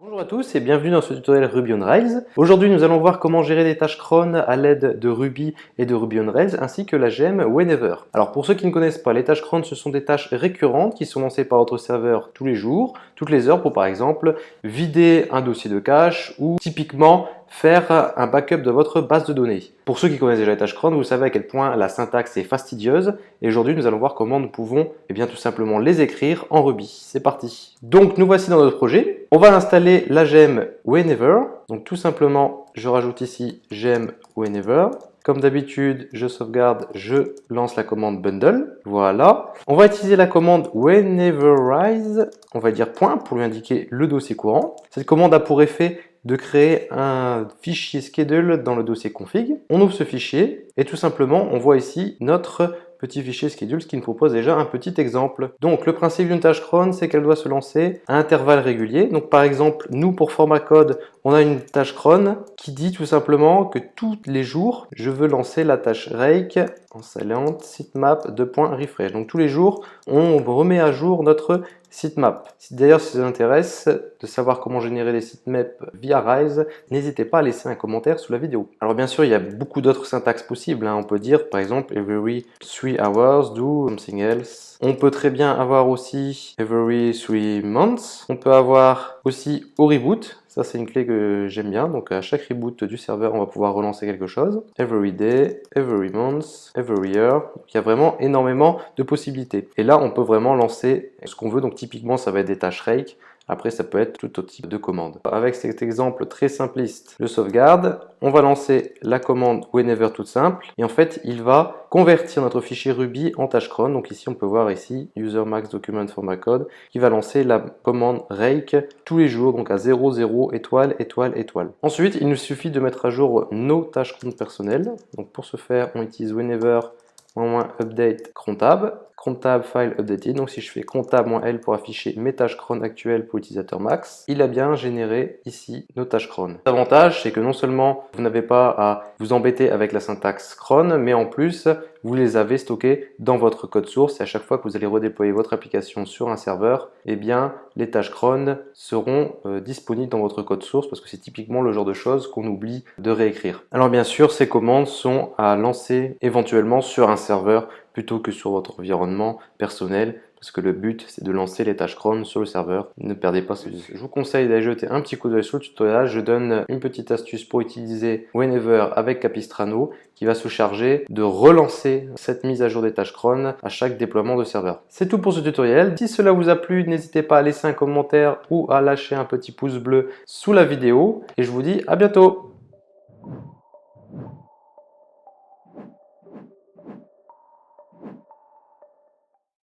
Bonjour à tous et bienvenue dans ce tutoriel Ruby on Rails. Aujourd'hui nous allons voir comment gérer des tâches cron à l'aide de Ruby et de Ruby on Rails ainsi que la gemme Whenever. Alors pour ceux qui ne connaissent pas, les tâches cron ce sont des tâches récurrentes qui sont lancées par votre serveur tous les jours, toutes les heures pour par exemple vider un dossier de cache ou typiquement faire un backup de votre base de données. Pour ceux qui connaissent déjà les tâches cron, vous savez à quel point la syntaxe est fastidieuse et aujourd'hui nous allons voir comment nous pouvons tout simplement les écrire en Ruby. C'est parti. Donc nous voici dans notre projet. On va installer la gemme Whenever. Donc tout simplement, je rajoute ici gemme Whenever. Comme d'habitude, je sauvegarde, je lance la commande bundle. Voilà. On va utiliser la commande wheneverize. On va dire point pour lui indiquer le dossier courant. Cette commande a pour effet de créer un fichier schedule dans le dossier config. On ouvre ce fichier et tout simplement, on voit ici notre petit fichier schedule, ce qui nous propose déjà un petit exemple. Donc le principe d'une tâche cron, c'est qu'elle doit se lancer à intervalles réguliers. Donc par exemple, nous pour format code, on a une tâche cron qui dit tout simplement que tous les jours, je veux lancer la tâche rake en silent sitemap de .refresh. Donc tous les jours, on remet à jour notre sitemap. D'ailleurs, si ça vous intéresse de savoir comment générer les sitemaps via Rails, n'hésitez pas à laisser un commentaire sous la vidéo. Alors bien sûr, il y a beaucoup d'autres syntaxes possibles. On peut dire par exemple every 3 hours do something else. On peut très bien avoir aussi every 3 months. On peut avoir aussi au reboot. Ça, c'est une clé que j'aime bien. Donc, à chaque reboot du serveur, on va pouvoir relancer quelque chose. Every day, every month, every year. Donc, il y a vraiment énormément de possibilités. Et là, on peut vraiment lancer ce qu'on veut. Donc, typiquement, ça va être des tâches rake. Après, ça peut être tout autre type de commande. Avec cet exemple très simpliste, je sauvegarde. On va lancer la commande whenever toute simple. Et en fait, il va convertir notre fichier Ruby en tâche cron. Donc ici, on peut voir ici, user max document format code, qui va lancer la commande rake tous les jours, donc à 0, 0, étoile, étoile, étoile. Ensuite, il nous suffit de mettre à jour nos tâches cron personnelles. Donc pour ce faire, on utilise whenever -update crontab. Crontab file updated. Donc si je fais crontab-l pour afficher mes tâches cron actuelles pour utilisateur max, il a bien généré ici nos tâches cron. L'avantage, c'est que non seulement vous n'avez pas à vous embêter avec la syntaxe cron, mais en plus, vous les avez stockées dans votre code source et à chaque fois que vous allez redéployer votre application sur un serveur, eh bien, les tâches cron seront disponibles dans votre code source parce que c'est typiquement le genre de choses qu'on oublie de réécrire. Alors bien sûr, ces commandes sont à lancer éventuellement sur un serveur plutôt que sur votre environnement personnel parce que le but c'est de lancer les tâches cron sur le serveur. Ne perdez pas ce. Je vous conseille d'aller jeter un petit coup d'œil sur le tutoriel. Je donne une petite astuce pour utiliser Whenever avec Capistrano qui va se charger de relancer cette mise à jour des tâches cron à chaque déploiement de serveur. C'est tout pour ce tutoriel. Si cela vous a plu, n'hésitez pas à laisser un commentaire ou à lâcher un petit pouce bleu sous la vidéo et je vous dis à bientôt.